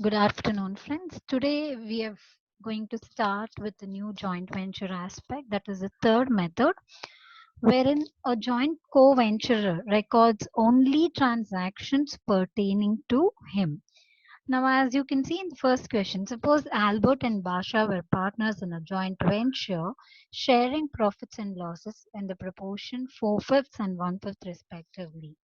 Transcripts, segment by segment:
Good afternoon, friends. Today we are going to start with the new joint venture aspect, that is the third method, wherein a joint co-venturer records only transactions pertaining to him. Now, as you can see in the first question, suppose Albert and Basha were partners in a joint venture, sharing profits and losses in the proportion 4/5 and 1/5 respectively.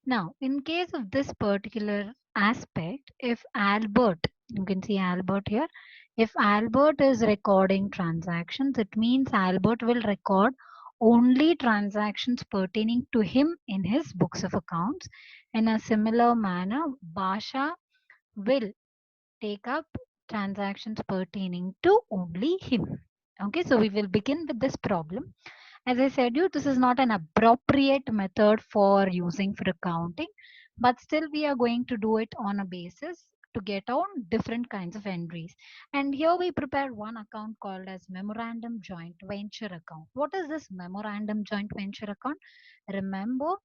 Now, in case of this particular aspect, if Albert, you can see Albert here, if Albert is recording transactions, it means Albert will record only transactions pertaining to him in his books of accounts. In a similar manner, Basha will take up transactions pertaining to only him. Okay, so we will begin with this problem. As I said you, this is not an appropriate method for using for accounting, but still we are going to do it on a basis to get on different kinds of entries. And here we prepare one account called as Memorandum Joint Venture Account. What is this Memorandum Joint Venture Account? Remember,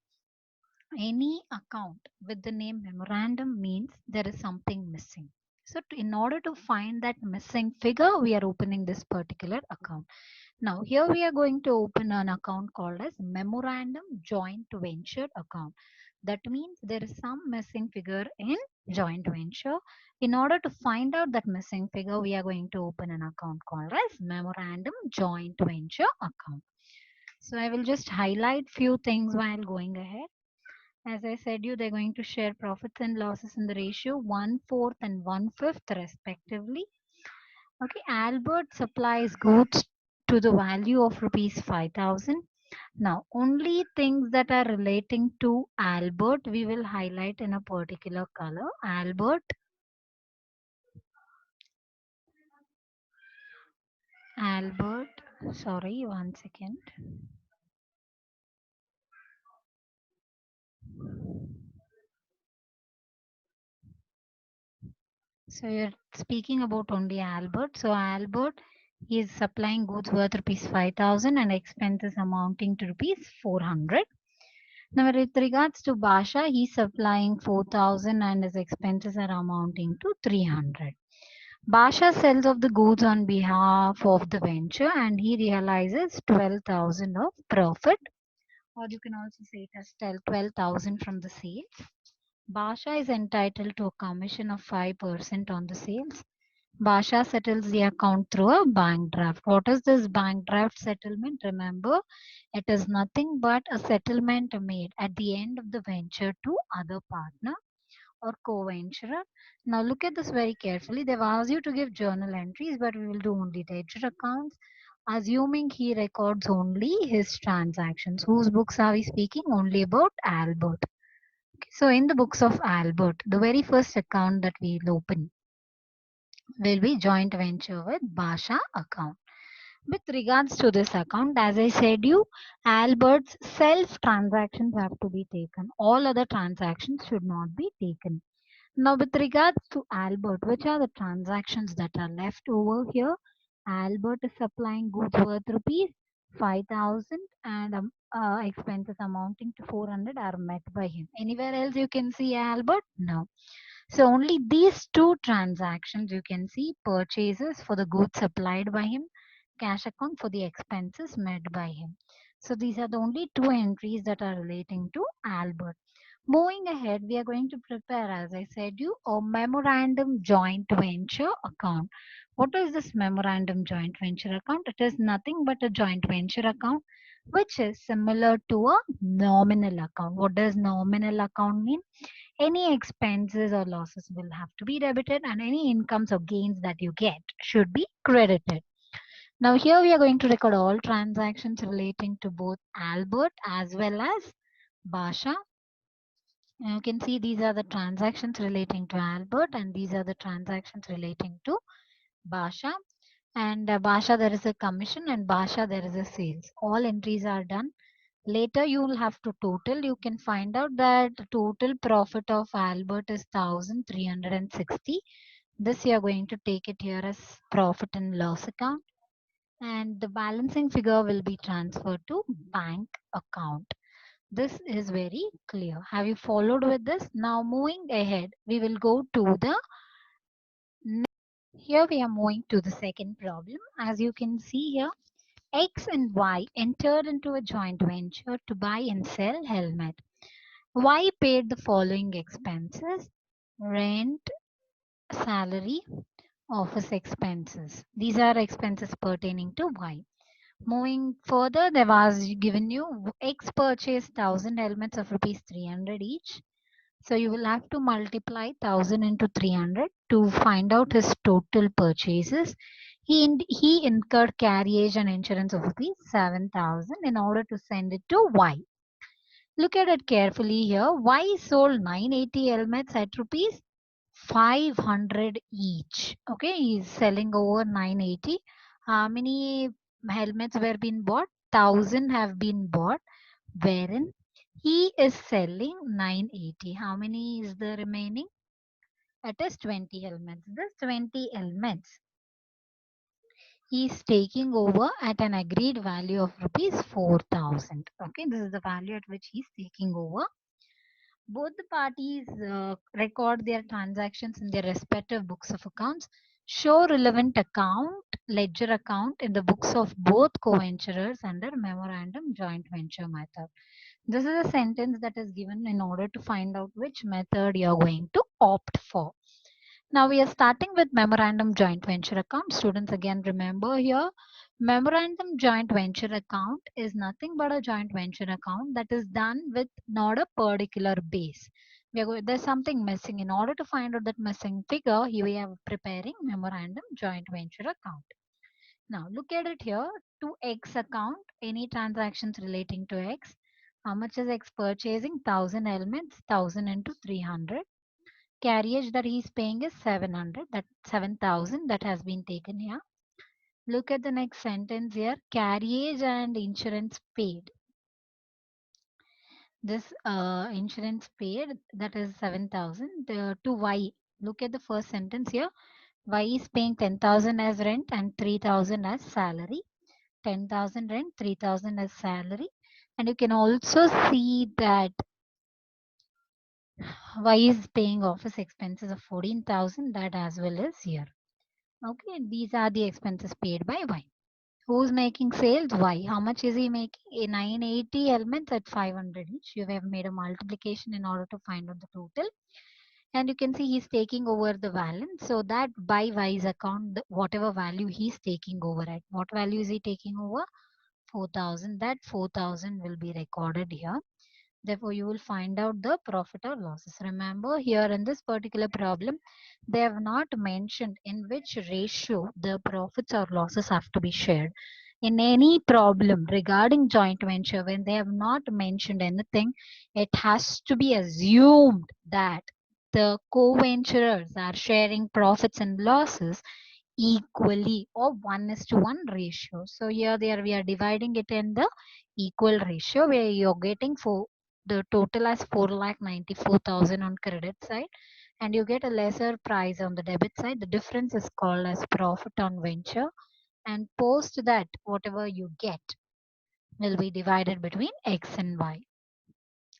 any account with the name memorandum means there is something missing. So in order to find that missing figure, we are opening this particular account. Now here we are going to open an account called as memorandum joint venture account. That means there is some missing figure in joint venture. In order to find out that missing figure, we are going to open an account called as memorandum joint venture account. So I will just highlight few things while going ahead. As I said you, they're going to share profits and losses in the ratio 1/4 and 1/5 respectively. Okay, Albert supplies goods to the value of rupees 5,000. Now, only things that are relating to Albert we will highlight in a particular color. Albert, sorry, one second. So you're speaking about only Albert. So Albert is supplying goods worth rupees 5,000 and expenses amounting to rupees 400. Now with regards to Basha, he's supplying 4,000 and his expenses are amounting to 300. Basha sells of the goods on behalf of the venture and he realizes 12,000 of profit, or you can also say it as 12,000 from the sales. Basha is entitled to a commission of 5% on the sales. Basha settles the account through a bank draft. What is this bank draft settlement? Remember, it is nothing but a settlement made at the end of the venture to other partner or co-venturer. Now look at this very carefully. They've asked you to give journal entries, but we will do only ledger accounts. Assuming he records only his transactions. Whose books are we speaking? Only about Albert. So in the books of Albert, the very first account that we'll open will be joint venture with Basha account. With regards to this account, as I said you, Albert's self transactions have to be taken. All other transactions should not be taken. Now with regards to Albert, which are the transactions that are left over here? Albert is supplying goods worth rupees 5,000 and expenses amounting to 400 are met by him. Anywhere else you can see Albert? No. So only these two transactions you can see: purchases for the goods supplied by him, cash account for the expenses made by him. So these are the only two entries that are relating to Albert. Moving ahead, we are going to prepare, as I said you, a memorandum joint venture account. What is this memorandum joint venture account? It is nothing but a joint venture account which is similar to a nominal account. What does nominal account mean? Any expenses or losses will have to be debited and any incomes or gains that you get should be credited. Now here we are going to record all transactions relating to both Albert as well as Basha. You can see these are the transactions relating to Albert and these are the transactions relating to Basha. And Basha there is a commission and Basha there is a sales. All entries are done. Later you will have to total. You can find out that the total profit of Albert is 1,360. This you are going to take it here as profit and loss account. And the balancing figure will be transferred to bank account. This is very clear. Have you followed with this? Now moving ahead, we will go to the Here we are moving to the second problem. As you can see here, X and Y entered into a joint venture to buy and sell helmet. Y paid the following expenses: rent, salary, office expenses. These are expenses pertaining to Y. Moving further, there was given you X purchased 1000 helmets of rupees 300 each. So you will have to multiply 1000 into 300 to find out his total purchases. He incurred carriage and insurance of rupees 7000 in order to send it to Y. Look at it carefully here. Y sold 980 helmets at rupees 500 each. Okay, he's selling over 980. How many helmets were being bought? 1000 have been bought, wherein he is selling 980. How many is the remaining? It is 20 helmets. This 20 helmets he is taking over at an agreed value of rupees 4000. Okay, this is the value at which he is taking over. Both the parties record their transactions in their respective books of accounts, show relevant account, ledger account in the books of both co-venturers under memorandum joint venture method. This is a sentence that is given in order to find out which method you are going to opt for. Now we are starting with memorandum joint venture account. Students, again remember here, memorandum joint venture account is nothing but a joint venture account that is done with not a particular base. There's something missing. In order to find out that missing figure, here we are preparing memorandum joint venture account. Now look at it here. To X account, any transactions relating to X. How much is X purchasing? 1000 elements, 1000 into 300. Carriage that he's paying is 700, that 7000 that has been taken here. Look at the next sentence here, carriage and insurance paid. This insurance paid, that is 7000 to Y. Look at the first sentence here. Y is paying 10,000 as rent and 3000 as salary. 10,000 rent, 3000 as salary. And you can also see that Y is paying office expenses of 14,000, that as well as here. Okay, these are the expenses paid by Y. Who's making sales? Y. How much is he making? 980 elements at 500 each. You have made a multiplication in order to find out the total. And you can see he's taking over the balance. So that by Y's account, whatever value he's taking over at. What value is he taking over? 4000. That 4000 will be recorded here. Therefore, you will find out the profit or losses. Remember, here in this particular problem, they have not mentioned in which ratio the profits or losses have to be shared. In any problem regarding joint venture, when they have not mentioned anything, it has to be assumed that the co-venturers are sharing profits and losses equally or 1:1 ratio. So here we are dividing it in the equal ratio where you're getting for the total as 4,94,000 on credit side and you get a lesser price on the debit side. The difference is called as profit on venture, and post that whatever you get will be divided between X and Y.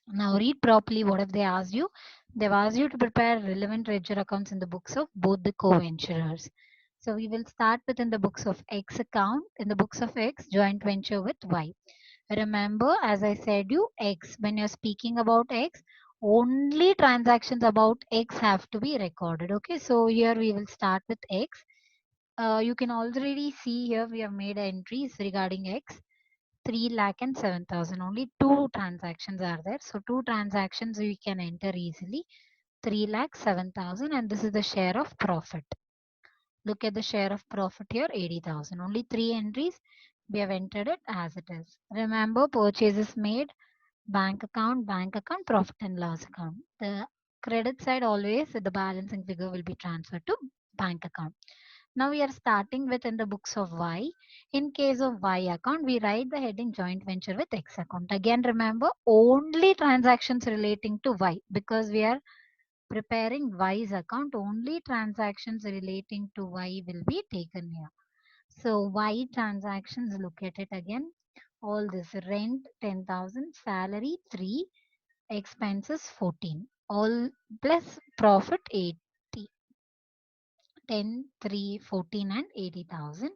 Now read properly what have they asked you. They've asked you to prepare relevant ledger accounts in the books of both the co-venturers. So we will start with in the books of X account, in the books of X, joint venture with Y. Remember, as I said you, X, when you're speaking about X, only transactions about X have to be recorded. Okay, so here we will start with X. You can already see here we have made entries regarding X. 3 lakh and 7,000. Only two transactions are there. So two transactions we can enter easily. 3 lakh 7,000 and this is the share of profit. Look at the share of profit here, 80,000. Only three entries. We have entered it as it is. Remember, purchases made, bank account, profit and loss account. The credit side always the balancing figure will be transferred to bank account. Now we are starting with in the books of Y. In case of Y account, we write the heading joint venture with X account. Again, remember only transactions relating to Y because we are preparing Y's account. Only transactions relating to Y will be taken here. So Y transactions, look at it again. All this rent 10,000, salary 3, expenses 14. All plus profit 80. 10, 3, 14 and 80,000.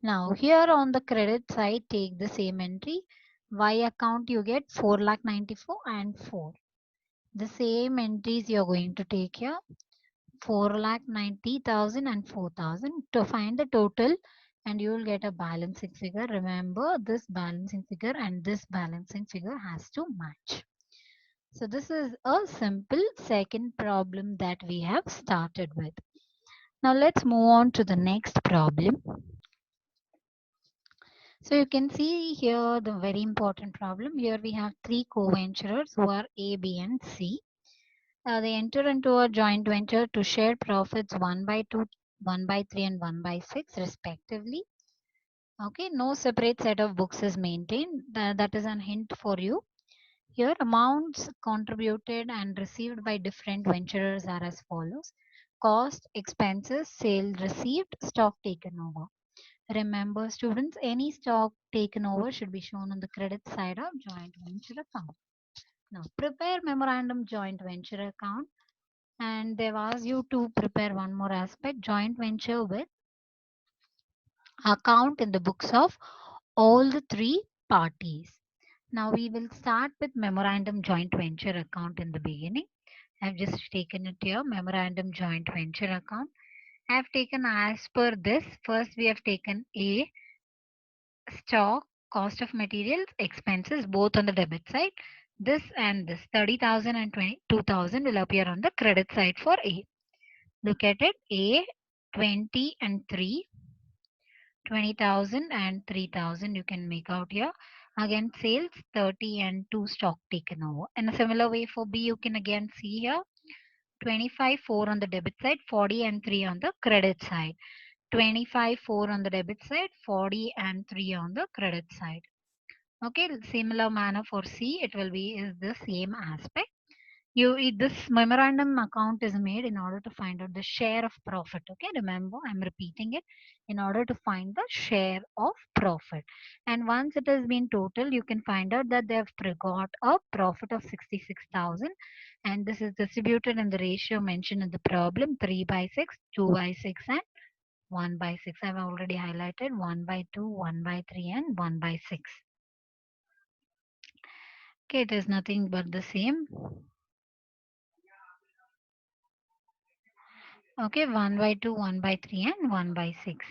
Now here on the credit side, take the same entry. Y account you get 4,94,000 and 4. The same entries you're going to take here. 4,90,000 and 4,000 to find the total, and you will get a balancing figure. Remember, this balancing figure and this balancing figure has to match. So this is a simple second problem that we have started with. Now let's move on to the next problem. So you can see here the very important problem. Here we have three co-venturers who are A, B and C. They enter into a joint venture to share profits 1 by 2, 1 by 3 and 1 by 6 respectively. Okay, no separate set of books is maintained. That is an hint for you. Here amounts contributed and received by different venturers are as follows. Cost, expenses, sale received, stock taken over. Remember students, any stock taken over should be shown on the credit side of joint venture account. Now prepare memorandum joint venture account, and they've asked you to prepare one more aspect, joint venture with account in the books of all the three parties. Now we will start with memorandum joint venture account in the beginning. I've just taken it here, memorandum joint venture account. I've taken as per this. First we have taken A, stock, cost of materials, expenses, both on the debit side. This and this 30,000 and 22,000 will appear on the credit side for A. Look at it. A 20 and 3, 20,000 and 3,000 you can make out here. Again sales 30 and 2 stock taken over. In a similar way for B you can again see here 25 4 on the debit side, 40 and 3 on the credit side. 25 4 on the debit side, 40 and 3 on the credit side. Okay, similar manner for C, it will be is the same aspect. This memorandum account is made in order to find out the share of profit. Okay, remember I'm repeating it, in order to find the share of profit. And once it has been total, you can find out that they have got a profit of 66,000, and this is distributed in the ratio mentioned in the problem, 3 by 6, 2 by 6 and 1 by 6. I've already highlighted 1 by 2, 1 by 3 and 1 by 6. Okay, it is nothing but the same. Okay, 1 by 2, 1 by 3 and 1 by 6.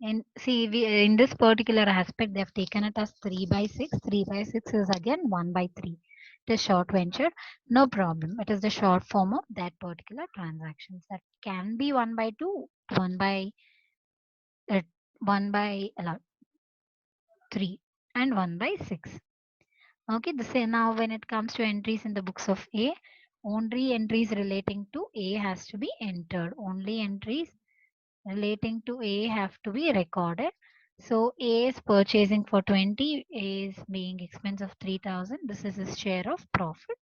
And see, in this particular aspect, they have taken it as 3 by 6. 3 by 6 is again 1 by 3. It is short venture. No problem. It is the short form of that particular transactions. That can be 1 by 2, 1 by uh, 1 by 3 and 1 by 6. Okay, the same now when it comes to entries in the books of A, only entries relating to A has to be entered. Only entries relating to A have to be recorded. So A is purchasing for 20, A is being expense of 3,000. This is his share of profit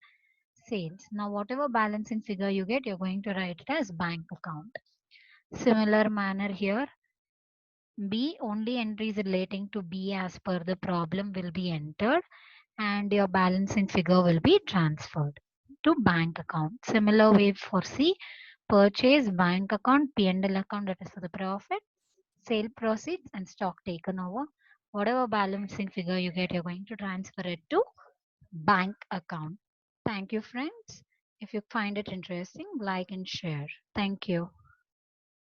sales. Now whatever balancing figure you get, you're going to write it as bank account. Similar manner here, B, only entries relating to B as per the problem will be entered, and your balancing figure will be transferred to bank account. Similar way for C, purchase, bank account, P&L account, that is for the profit, sale proceeds and stock taken over. Whatever balancing figure you get, you're going to transfer it to bank account. Thank you, friends. If you find it interesting, like and share. Thank you.